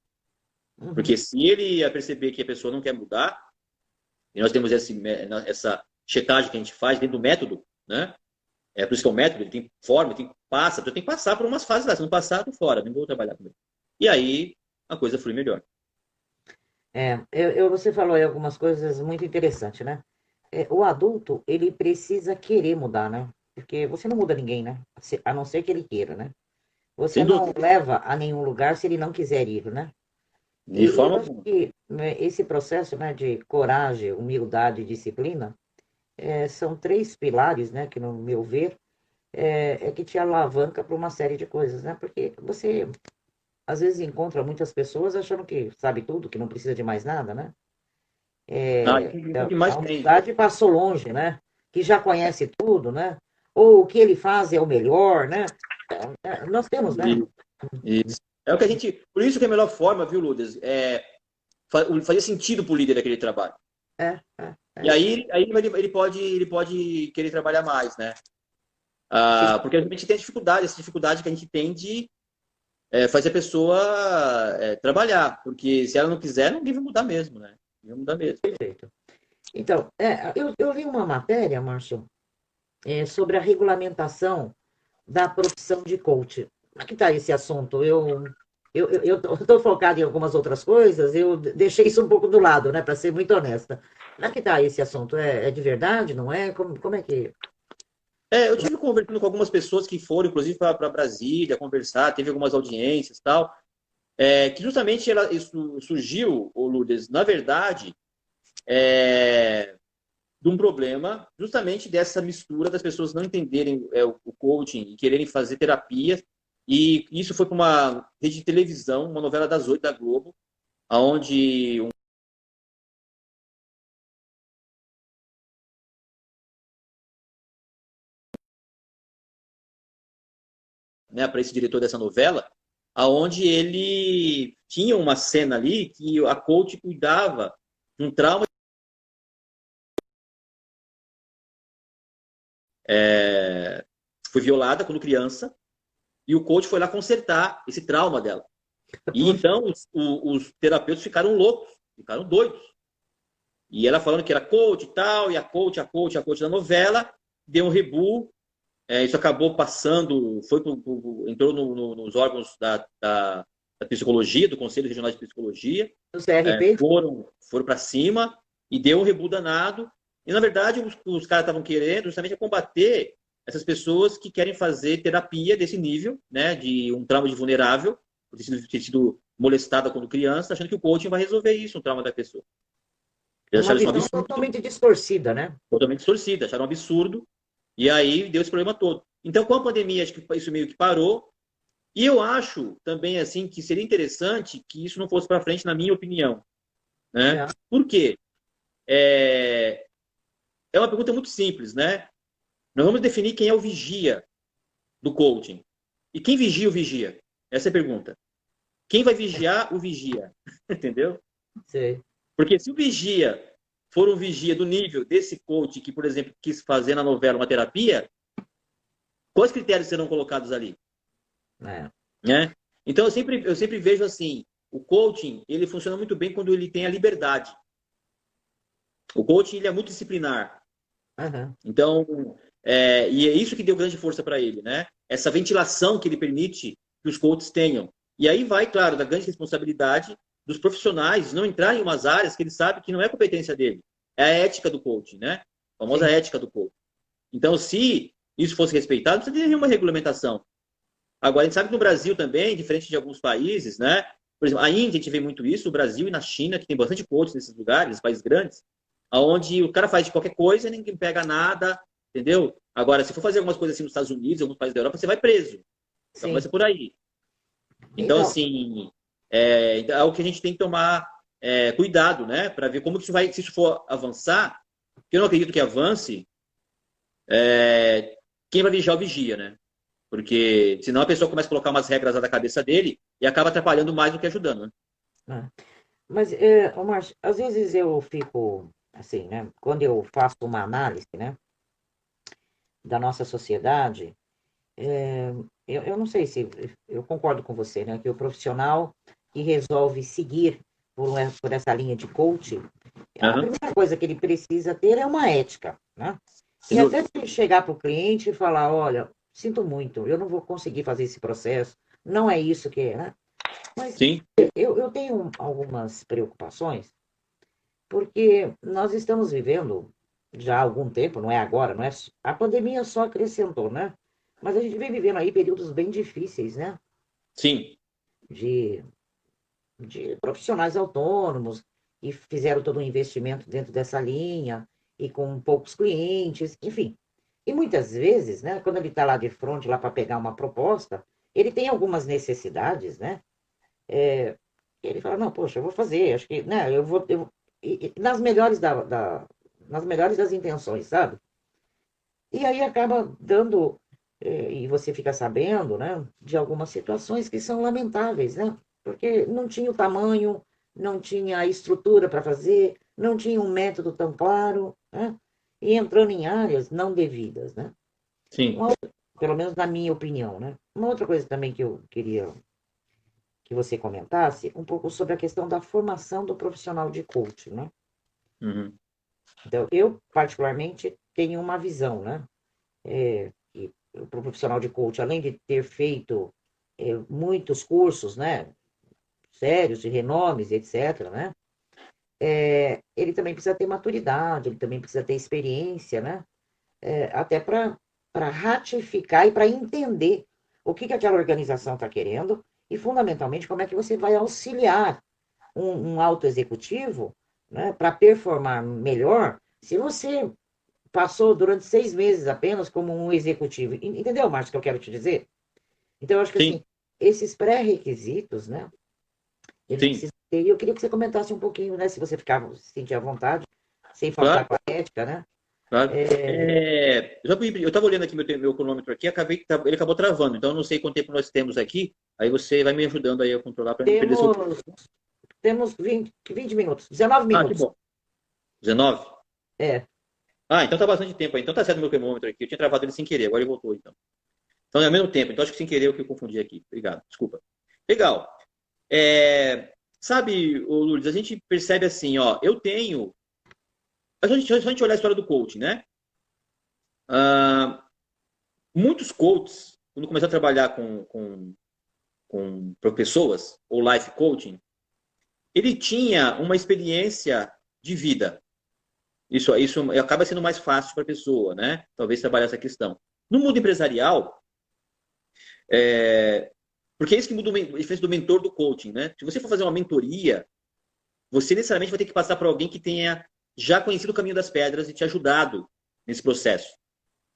Uhum. Porque se ele perceber que a pessoa não quer mudar, e nós temos essa checagem que a gente faz dentro do método, né? É por isso que é o método, ele tem forma, ele tem que passar por umas fases lá. Se não passar, tô fora, não vou trabalhar com ele. E aí a coisa flui melhor. Você falou aí algumas coisas muito interessantes, né? O adulto, ele precisa querer mudar, né? Porque você não muda ninguém, né? A não ser que ele queira, né? Você Sem não dúvida. leva a nenhum lugar se ele não quiser ir, né? De E forma eu acho alguma. que, né, esse processo, né, de coragem, humildade e disciplina são três pilares, né, que no meu ver que te alavanca para uma série de coisas, né? Porque você às vezes encontra muitas pessoas achando que sabe tudo, que não precisa de mais nada, né? Ah, isso é o que A mais tem. humildade passou longe, né? Que já conhece tudo, né? Ou o que ele faz é o melhor, né? Nós temos, né? E, isso. É o que a gente. Por isso que a melhor forma, viu, Lourdes, fazer sentido para o líder daquele trabalho. E É isso aí, aí. ele pode querer trabalhar mais, né? Se- Porque a gente tem essa dificuldade que a gente tem de fazer a pessoa trabalhar. Porque se ela não quiser, ninguém vai mudar mesmo, né? Ninguém vai mudar mesmo. Perfeito. Então, eu li uma matéria, Márcio, sobre a regulamentação da profissão de coach. Como é que está esse assunto? Eu estou focada em algumas outras coisas, eu deixei isso um pouco do lado, né, para ser muito honesta. Como é que está esse assunto? É de verdade, não é? Como é que. Eu tive conversando com algumas pessoas que foram, inclusive, para Brasília, conversar, teve algumas audiências e tal, que justamente isso surgiu, ô Lourdes, na verdade, de um problema justamente dessa mistura das pessoas não entenderem o coaching e quererem fazer terapia. E isso foi para uma rede de televisão, uma novela das 8 da Globo, onde né, para esse diretor dessa novela, aonde ele tinha uma cena ali que a coach cuidava de um trauma, foi violada quando criança, e o coach foi lá consertar esse trauma dela. E Poxa, então os terapeutas ficaram loucos, ficaram doidos. E ela falando que era coach e tal, e a coach da novela, deu um rebu, isso acabou passando, entrou nos órgãos da psicologia, do Conselho Regional de Psicologia, o CRP? foram para cima e deu um rebu danado. E, na verdade, os caras estavam querendo justamente combater essas pessoas que querem fazer terapia desse nível, né, de um trauma de vulnerável, por ter sido molestada quando criança, achando que o coaching vai resolver isso, um trauma da pessoa. Eles Uma acharam isso um visão absurdo, totalmente distorcida, né? totalmente distorcida, acharam um absurdo, e aí deu esse problema todo. Então, com a pandemia, acho que isso meio que parou, e eu acho também assim que seria interessante que isso não fosse para frente, na minha opinião, né? É. Por quê? É, é uma pergunta muito simples, né? Nós vamos definir quem é o vigia do coaching. E quem vigia o vigia? Essa é a pergunta. Quem vai vigiar o vigia? Entendeu? Sei. Porque se o vigia for um vigia do nível desse coach que, por exemplo, quis fazer na novela uma terapia, quais critérios serão colocados ali? É. Né? Então, eu sempre vejo assim, o coaching, ele funciona muito bem quando ele tem a liberdade. O coaching, ele é muito disciplinar. Aham. Então, e é isso que deu grande força para ele, né? Essa ventilação que ele permite que os coaches tenham. E aí vai, claro, da grande responsabilidade dos profissionais não entrar em umas áreas que ele sabe que não é competência dele. É a ética do coaching, né? A famosa Sim. ética do coaching. Então, se isso fosse respeitado, não precisa de nenhuma regulamentação. Agora, a gente sabe que no Brasil também, diferente de alguns países, né? Por exemplo, a Índia, a gente vê muito isso, no Brasil e na China, que tem bastante coaches nesses lugares, países grandes, onde o cara faz de qualquer coisa, ninguém pega nada, entendeu? Agora, se for fazer algumas coisas assim nos Estados Unidos, alguns países da Europa, você vai preso. Então, Sim. começa por aí. Então, Então, assim, é algo que a gente tem que tomar cuidado, né? Para ver como que isso vai, se isso for avançar, porque eu não acredito que avance, quem vai vigiar o vigia, né? Porque senão a pessoa começa a colocar umas regras lá da cabeça dele e acaba atrapalhando mais do que ajudando, né? né? Mas, ô Márcio, às vezes eu fico assim, né? Quando eu faço uma análise, né, da nossa sociedade, eu não sei se eu concordo com você, né? Que o profissional que resolve seguir por essa linha de coaching, a Aham, primeira coisa que ele precisa ter é uma ética, né? sem E até dúvida. se ele chegar para o cliente e falar, olha, sinto muito, eu não vou conseguir fazer esse processo, não é isso que é, né? Mas Sim, eu tenho algumas preocupações, porque nós estamos vivendo já há algum tempo, não é agora, não é? A pandemia só acrescentou, né? Mas a gente vem vivendo aí períodos bem difíceis, né? sim, De, de profissionais autônomos que fizeram todo um investimento dentro dessa linha e com poucos clientes, enfim. E muitas vezes, né, quando ele está lá de frente, lá para pegar uma proposta, ele tem algumas necessidades, né? Ele fala, não, poxa, eu vou fazer, acho que, né, nas melhores nas melhores das intenções, sabe? E aí acaba dando, e você fica sabendo, né, de algumas situações que são lamentáveis, né? Porque não tinha o tamanho, não tinha a estrutura para fazer, não tinha um método tão claro, né? E entrando em áreas não devidas, né? sim. Pelo menos na minha opinião, né? Uma outra coisa também que eu queria que você comentasse, um pouco sobre a questão da formação do profissional de coaching, né? Uhum. Então, eu, particularmente, tenho uma visão, né? Que o profissional de coach, além de ter feito muitos cursos, né, sérios, de renomes, etc., né, ele também precisa ter maturidade, ele também precisa ter experiência, né, até para ratificar e para entender o que aquela organização está querendo e, fundamentalmente, como é que você vai auxiliar um alto executivo, né, para performar melhor se você passou durante 6 meses apenas como um executivo. Entendeu, Márcio, o que eu quero te dizer? Então, eu acho que Sim, assim, esses pré-requisitos, né, eles sim, precisam ter. E eu queria que você comentasse um pouquinho, né, se você ficava, se sentir à vontade, sem faltar claro, com a ética, né? claro. Eu estava olhando aqui meu cronômetro aqui, ele acabou travando, então eu não sei quanto tempo nós temos aqui. Aí você vai me ajudando aí a controlar para não perder seu. Temos 20 minutos, 19 Ah, que minutos. bom. 19? É, Ah, então tá bastante tempo aí. Então tá certo meu cronômetro aqui. Eu tinha travado ele sem querer, agora ele voltou então. Então é ao mesmo tempo. Então acho que sem querer eu que eu confundi aqui. Obrigado, desculpa. Legal. Sabe, ô Lourdes, a gente percebe assim, ó, eu tenho. Se a gente olhar a história do coaching, né? Ah, muitos coaches, quando começaram a trabalhar com pessoas, ou life coaching, ele tinha uma experiência de vida. Isso acaba sendo mais fácil para a pessoa, né? Talvez trabalhar essa questão. No mundo empresarial, porque é isso que muda a diferença do mentor do coaching, né? Se você for fazer uma mentoria, você necessariamente vai ter que passar por alguém que tenha já conhecido o caminho das pedras e te ajudado nesse processo.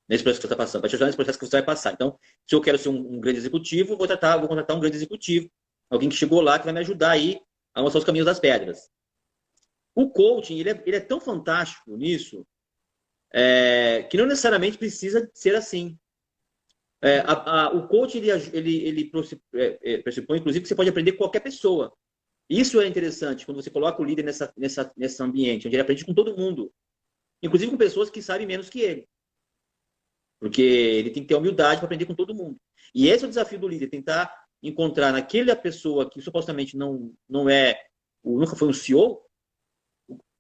Nesse processo que você está passando, vai te ajudar nesse processo que você vai passar. Então, se eu quero ser um grande executivo, vou contratar um grande executivo, alguém que chegou lá que vai me ajudar aí a mostrar os caminhos das pedras. O coaching, ele é tão fantástico nisso, que não necessariamente precisa ser assim. O coaching, ele pressupõe, inclusive, que você pode aprender com qualquer pessoa. Isso é interessante, quando você coloca o líder nesse ambiente, onde ele aprende com todo mundo, inclusive com pessoas que sabem menos que ele. Porque ele tem que ter humildade para aprender com todo mundo. E esse é o desafio do líder, tentar encontrar naquela pessoa que supostamente não nunca foi um CEO,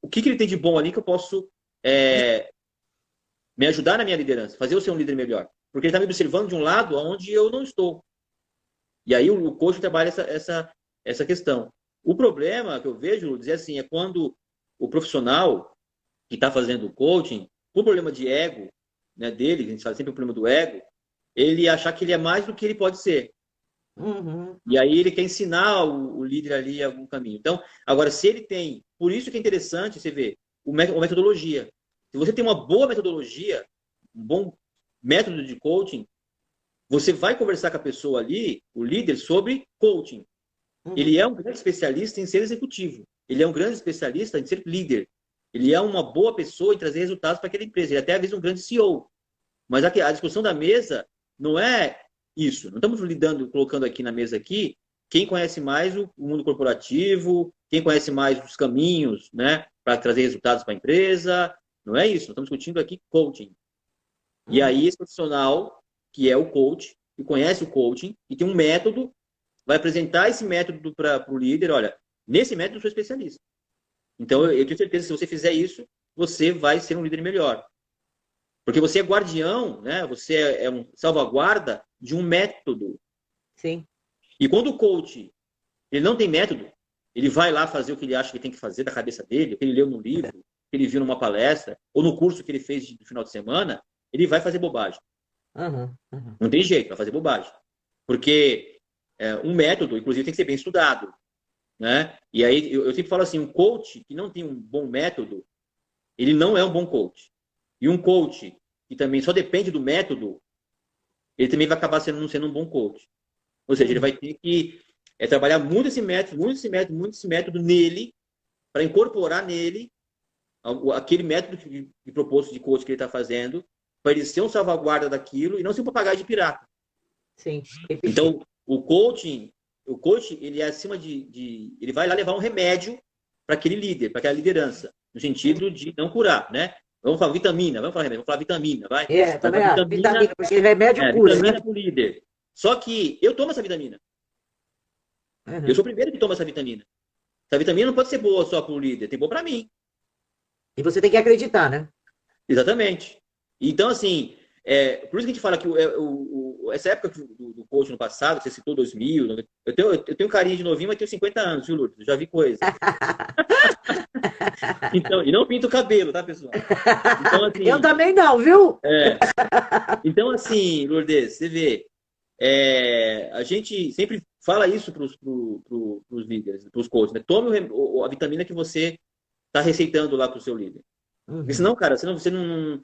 o que ele tem de bom ali que eu posso é, me ajudar na minha liderança, fazer eu ser um líder melhor. Porque ele está me observando de um lado onde eu não estou. E aí o coach trabalha essa questão. O problema que eu vejo, Lourdes, assim, é quando o profissional que está fazendo o coaching, por problema de ego, né, dele, a gente fala sempre o problema do ego, ele achar que ele é mais do que ele pode ser. uhum, E aí ele quer ensinar o líder ali algum caminho. Então, agora, se ele tem. Por isso que é interessante você ver a metodologia. Se você tem uma boa metodologia, bom método de coaching, você vai conversar com a pessoa ali, o líder, sobre coaching. Ele é um grande especialista em ser executivo. Ele é um grande especialista em ser líder. Ele é uma boa pessoa em trazer resultados para aquela empresa. Ele é até, às vezes, um grande CEO. Mas a discussão da mesa não é isso. Não estamos colocando aqui na mesa aqui quem conhece mais o mundo corporativo, quem conhece mais os caminhos, né, para trazer resultados para a empresa. Não é isso. Nós estamos discutindo aqui coaching. E aí, esse profissional, que é o coach, que conhece o coaching, e tem um método, vai apresentar esse método para o líder. Olha, nesse método eu sou especialista. Então, eu tenho certeza que se você fizer isso, você vai ser um líder melhor. Porque você é guardião, né? Você é um salvaguarda de um método. Sim. E quando o coach ele não tem método, ele vai lá fazer o que ele acha que tem que fazer da cabeça dele, o que ele leu no livro, o que ele viu numa palestra, ou no curso que ele fez no final de semana, ele vai fazer bobagem. Não tem jeito, vai fazer bobagem. Porque um método, inclusive, tem que ser bem estudado. Né? E aí, eu sempre falo assim, um coach que não tem um bom método, ele não é um bom coach. E um coach que também só depende do método, ele também vai acabar não sendo um bom coach. Ou seja, ele vai ter que trabalhar muito esse método nele, para incorporar nele aquele método de proposto de coach que ele está fazendo, para ele ser um salvaguarda daquilo e não ser um papagaio de pirata. Sim. Então, o coach, ele é acima ele vai lá levar um remédio para aquele líder, para aquela liderança, no sentido de não curar, né? Vamos falar vitamina, vamos falar remédio, vamos falar vitamina, vai. Também vitamina, porque remédio cura, vitamina né? para o líder. Só que eu tomo essa vitamina. Eu sou o primeiro que toma essa vitamina. Essa vitamina não pode ser boa só para o líder, tem boa para mim. E você tem que acreditar, né? Exatamente. Então, assim, por isso que a gente fala que essa época do coach no passado, você citou 2000, eu tenho carinho de novinho, mas tenho 50 anos, viu, Lourdes? Eu já vi coisa. Então, e não pinto o cabelo, tá, pessoal? Então, assim, eu também não, viu? Então, assim, Lourdes, você vê, a gente sempre fala isso para os líderes, para os coaches, né? Tome a vitamina que você está receitando lá para o seu líder. Porque senão, cara, você não.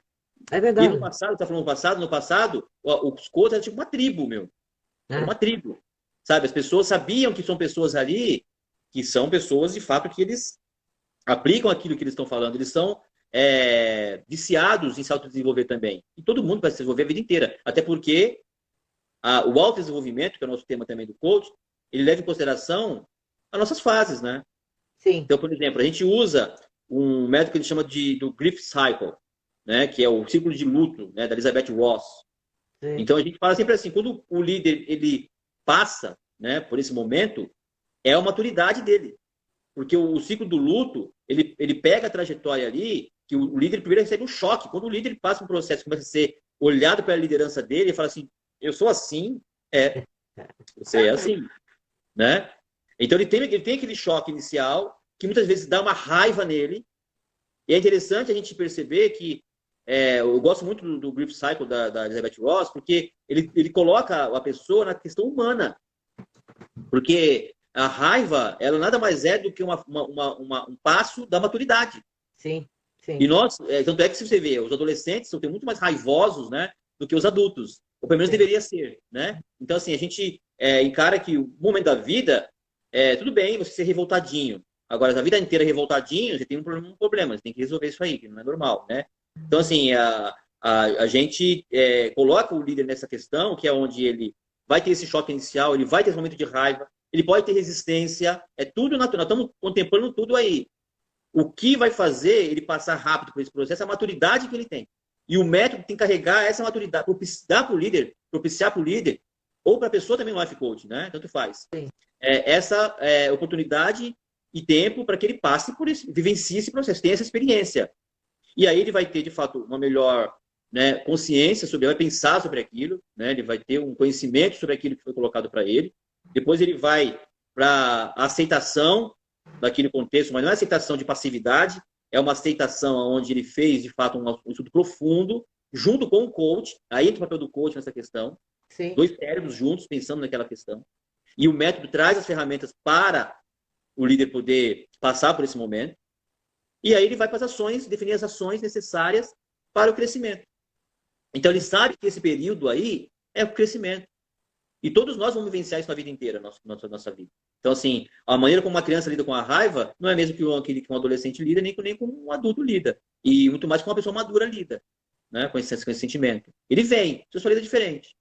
É verdade. E no passado, tá falando no passado, os coaches eram tipo uma tribo, meu. Era uma tribo. Sabe? As pessoas sabiam que são pessoas ali, que são pessoas, de fato, que eles aplicam aquilo que eles estão falando. Eles são viciados em se autodesenvolver também. E todo mundo vai se desenvolver a vida inteira. Até porque o autodesenvolvimento, que é o nosso tema também do coach, ele leva em consideração as nossas fases, né? Sim. Então, por exemplo, a gente usa um método que ele chama do Grief Cycle, né, que é o ciclo de luto, né, da Elizabeth Ross. Sim. Então a gente fala sempre assim, quando o líder ele passa, né, por esse momento, é a maturidade dele, porque o ciclo do luto ele pega a trajetória ali que o líder primeiro recebe um choque. Quando o líder passa um processo, começa a ser olhado pela liderança dele, ele fala assim, eu sou assim, você é assim, né? Então ele tem aquele choque inicial que muitas vezes dá uma raiva nele. E é interessante a gente perceber que eu gosto muito do Grief Cycle da Elizabeth Ross, porque ele coloca a pessoa na questão humana. Porque a raiva, ela nada mais é do que um passo da maturidade. Sim, sim. E nós, tanto é que se você vê, os adolescentes são muito mais raivosos, né, do que os adultos. Ou pelo menos deveria ser, né? Então, assim, a gente encara que o momento da vida, tudo bem você ser revoltadinho. Agora, a vida inteira revoltadinho, você tem um problema, você tem que resolver isso aí, que não é normal, né? Então, assim, a gente coloca o líder nessa questão, que é onde ele vai ter esse choque inicial, ele vai ter esse momento de raiva, ele pode ter resistência, é tudo natural, nós estamos contemplando tudo aí. O que vai fazer ele passar rápido por esse processo é a maturidade que ele tem. E o método tem que carregar essa maturidade, propiciar para o líder, ou para a pessoa também no life coach, né? Tanto faz. Essa oportunidade e tempo para que ele passe por isso, vivencie esse processo, tenha essa experiência. E aí ele vai ter, de fato, uma melhor, né, consciência sobre, vai pensar sobre aquilo, né? Ele vai ter um conhecimento sobre aquilo que foi colocado para ele. Depois ele vai para a aceitação daquele contexto, mas não é aceitação de passividade, é uma aceitação onde ele fez, de fato, um estudo profundo, junto com o coach. Aí entra o papel do coach nessa questão. Sim. Dois cérebros juntos, pensando naquela questão. E o método traz as ferramentas para o líder poder passar por esse momento. E aí ele vai para as ações, definir as ações necessárias para o crescimento. Então, ele sabe que esse período aí é o crescimento. E todos nós vamos vivenciar isso na vida inteira, nossa vida. Então, assim, a maneira como uma criança lida com a raiva não é mesmo que um adolescente lida, nem como um adulto lida. E muito mais como uma pessoa madura lida, né, com esse sentimento. Ele vem, você só lida diferente.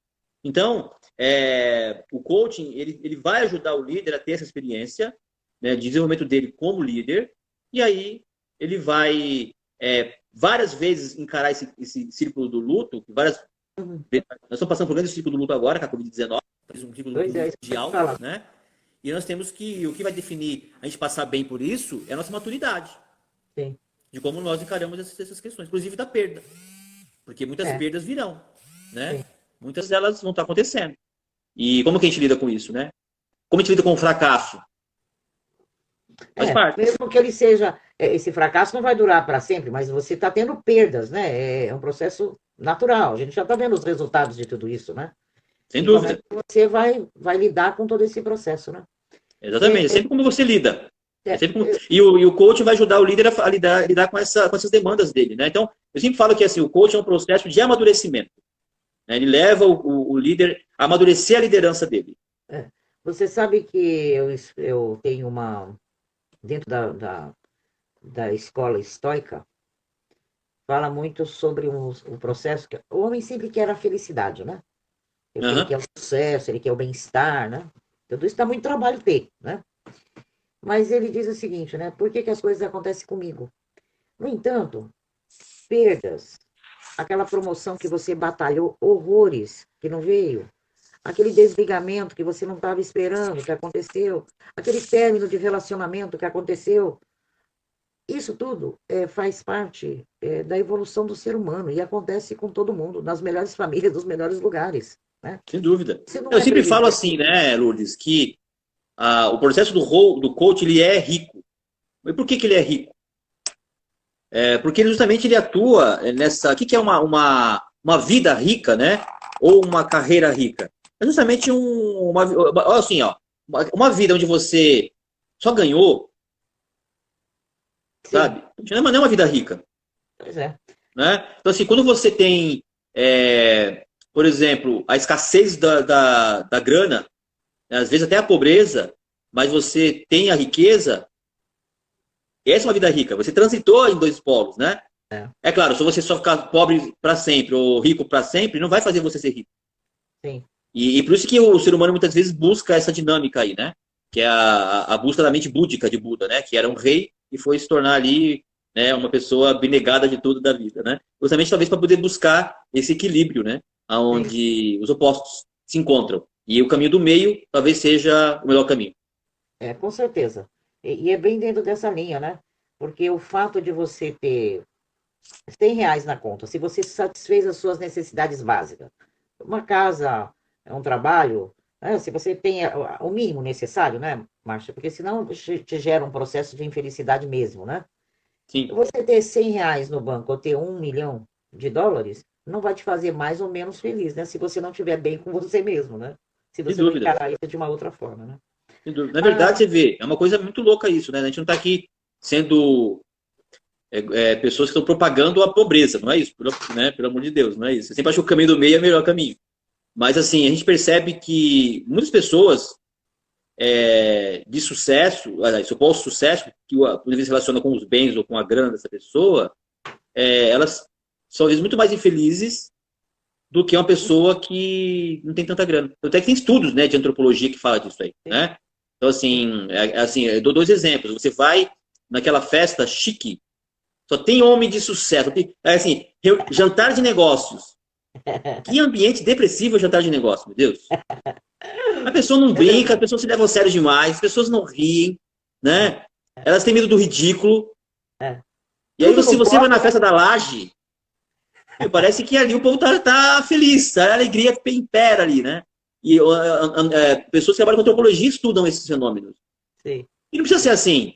Então, o coaching, ele vai ajudar o líder a ter essa experiência, né, de desenvolvimento dele como líder, e aí ele vai várias vezes encarar esse círculo do luto, várias Uhum. nós estamos passando por um grande ciclo do luto agora, com a Covid-19, um ciclo do luto mundial, né? E nós temos que, o que vai definir a gente passar bem por isso é a nossa maturidade. Sim. De como nós encaramos essas questões, inclusive da perda. Porque muitas perdas virão, né? Sim. Muitas delas vão estar acontecendo. E como que a gente lida com isso, né? Como a gente lida com o fracasso? Faz parte. Mesmo que ele seja, esse fracasso não vai durar para sempre, mas você está tendo perdas, né? É um processo natural. A gente já está vendo os resultados de tudo isso, né? Sem dúvida. Como é que você vai lidar com todo esse processo, né? Exatamente. Sempre como você lida. E o coach vai ajudar o líder a lidar com essas demandas dele, né? Então, eu sempre falo que assim, o coach é um processo de amadurecimento. Né? Ele leva o líder a amadurecer a liderança dele. Você sabe que eu tenho dentro da escola estoica, fala muito sobre o processo que o homem sempre quer a felicidade, né? Ele quer o sucesso, ele quer o bem-estar, né? Tudo isso dá muito trabalho ter, né? Mas ele diz o seguinte, né? Por que as coisas acontecem comigo? No entanto, perdas, aquela promoção que você batalhou horrores, que não veio, aquele desligamento que você não estava esperando, que aconteceu, aquele término de relacionamento que aconteceu, isso tudo faz parte da evolução do ser humano e acontece com todo mundo, nas melhores famílias, nos melhores lugares. Né? Sem dúvida. Eu sempre falo assim, né, Lourdes, que o processo do coach, ele é rico. E por que ele é rico? Porque justamente ele atua nessa... O que é uma vida rica, né? Ou uma carreira rica? É justamente uma vida onde você só ganhou, sabe? Não é uma vida rica. Pois é. Né? Então, assim, quando você tem, por exemplo, a escassez da grana, né? Às vezes até a pobreza, mas você tem a riqueza, essa é uma vida rica. Você transitou em dois polos, né? É claro, se você só ficar pobre para sempre ou rico para sempre, não vai fazer você ser rico. Sim. E por isso que o ser humano muitas vezes busca essa dinâmica aí, né? Que é a busca da mente búdica de Buda, né? Que era um rei e foi se tornar ali, né, uma pessoa abnegada de tudo da vida, né? Justamente talvez para poder buscar esse equilíbrio, né? Onde os opostos se encontram. E o caminho do meio talvez seja o melhor caminho. Com certeza. E é bem dentro dessa linha, né? Porque o fato de você ter R$ 100 na conta, se você satisfez as suas necessidades básicas, uma casa, um trabalho, né? Se você tem o mínimo necessário, né, Márcia? Porque senão te gera um processo de infelicidade mesmo, né? Sim. Você ter R$ 100 no banco ou ter $1 milhão não vai te fazer mais ou menos feliz, né? Se você não estiver bem com você mesmo, né? Se você não encarar isso de uma outra forma, né? Na verdade, você vê, é uma coisa muito louca isso, né? A gente não está aqui sendo pessoas que estão propagando a pobreza, não é isso? Né? Pelo amor de Deus, não é isso. Eu sempre acho que o caminho do meio é o melhor caminho. Mas, assim, a gente percebe que muitas pessoas de sucesso, suposto sucesso, que inclusive se relaciona com os bens ou com a grana dessa pessoa, elas são, às vezes, muito mais infelizes do que uma pessoa que não tem tanta grana. Até que tem estudos, né, de antropologia que fala disso aí, né? Então, assim, eu dou 2 exemplos. Você vai naquela festa chique, só tem homem de sucesso. Assim, jantar de negócios. Que ambiente depressivo é jantar de negócios, meu Deus. A pessoa não brinca, a pessoa se leva a sério demais, as pessoas não riem, né? Elas têm medo do ridículo. E aí, se você vai na festa da laje, parece que ali o povo tá feliz, a alegria impera ali, né? E pessoas que trabalham com antropologia estudam esses fenômenos. Sim. E não precisa ser assim.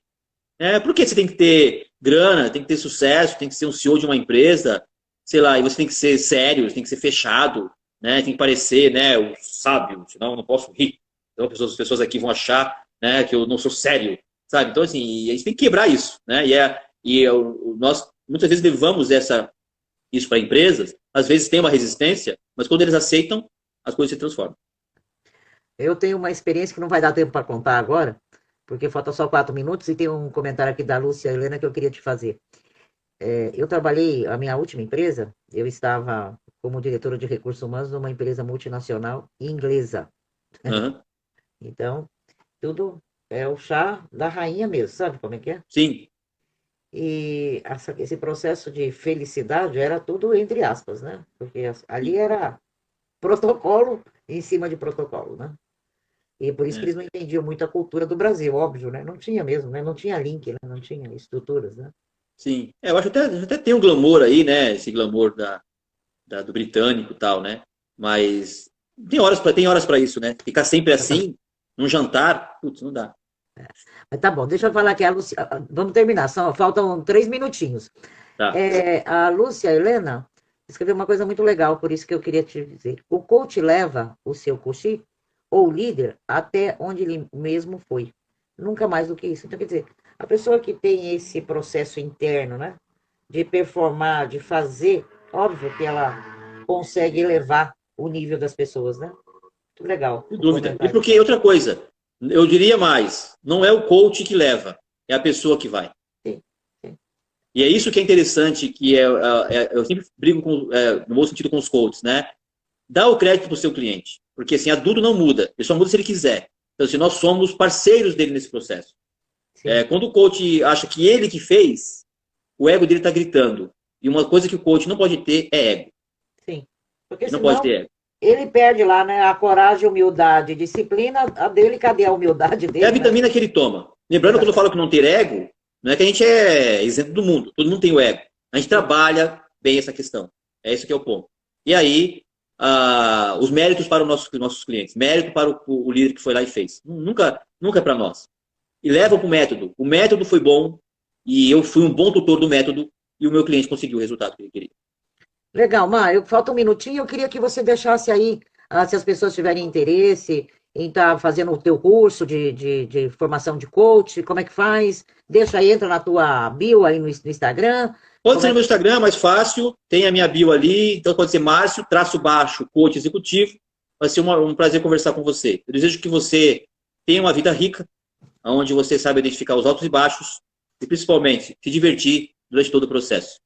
Por que você tem que ter grana, tem que ter sucesso, tem que ser um CEO de uma empresa, sei lá, e você tem que ser sério, tem que ser fechado, né? Tem que parecer, né, o sábio, senão eu não posso rir. Então as pessoas aqui vão achar, né, que eu não sou sério, sabe? Então, assim, a gente tem que quebrar isso, né? Nós muitas vezes levamos essa isso para empresas, às vezes tem uma resistência, mas quando eles aceitam, as coisas se transformam. Eu tenho uma experiência que não vai dar tempo para contar agora, porque falta só 4 minutos e tem um comentário aqui da Lúcia Helena que eu queria te fazer. Eu trabalhei, a minha última empresa, eu estava como diretora de recursos humanos numa empresa multinacional inglesa. Uhum. Então, tudo é o chá da rainha mesmo, sabe como é que é? Sim. E esse processo de felicidade era tudo entre aspas, né? Porque ali era protocolo em cima de protocolo, né? E por isso que É. eles não entendiam muito a cultura do Brasil, óbvio, né? Não tinha mesmo, né? Não tinha link, né? Não tinha estruturas, né? Sim. Eu acho até tem um glamour aí, né? Esse glamour do britânico e tal, né? Mas tem horas para isso, né? Ficar sempre assim, num jantar, putz, não dá. Mas tá bom, deixa eu falar aqui. Vamos terminar, só faltam 3 minutinhos. Tá. A Lúcia Helena escreveu uma coisa muito legal, por isso que eu queria te dizer. O coach leva o seu coach ou líder até onde ele mesmo foi. Nunca mais do que isso. Então, quer dizer, a pessoa que tem esse processo interno, né? De performar, de fazer, óbvio que ela consegue elevar o nível das pessoas, né? Muito legal Sem o dúvida. E comentário. porque outra coisa, eu diria mais, não é o coach que leva, é a pessoa que vai. Sim, sim, E é isso que é interessante, eu sempre brigo no bom sentido com os coaches, né? Dá o crédito para o seu cliente, porque assim, adulto não muda, ele só muda se ele quiser. Então, assim, nós somos parceiros dele nesse processo. sim, Quando o coach acha que ele que fez, o ego dele está gritando. E uma coisa que o coach não pode ter é ego. sim. Porque Ele não pode senão ter ego. ele perde lá, né? A coragem, humildade, disciplina, a dele, cadê a humildade É a dele, né? vitamina que ele toma. Lembrando, quando eu falo que não ter ego, não é que a gente é isento do mundo. Todo mundo tem o ego. A gente trabalha bem essa questão. É esse que é o ponto. E aí, os méritos para os nossos clientes. Mérito para o líder que foi lá e fez. Nunca é para nós. E leva para o método. O método foi bom e eu fui um bom tutor do método e o meu cliente conseguiu o resultado que ele queria. Legal, falta um minutinho, eu queria que você deixasse aí, se as pessoas tiverem interesse em estar fazendo o teu curso de formação de coach, como é que faz? Deixa aí, entra na tua bio aí no Instagram. Pode Como ser é no meu Instagram, é mais fácil. Tem a minha bio ali. Então pode ser Márcio, _, coach executivo. Vai ser um prazer conversar com você. Eu desejo que você tenha uma vida rica, onde você saiba identificar os altos e baixos e, principalmente, se divertir durante todo o processo.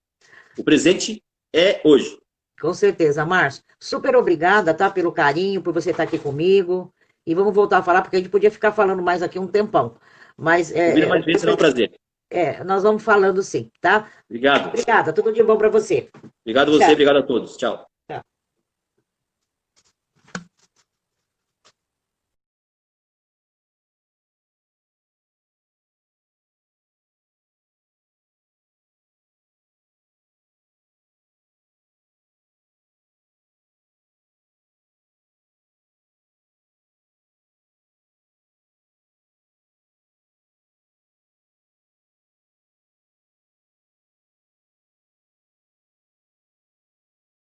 O presente é hoje. Com certeza, Márcio. Super obrigada, tá, pelo carinho, por você estar aqui comigo. E vamos voltar a falar, porque a gente podia ficar falando mais aqui um tempão. Mas Convida mais vezes, será um prazer. nós vamos falando sim, tá? Obrigado. Obrigada, tudo de bom para você. Obrigado a você, Tchau. obrigado a todos. Tchau.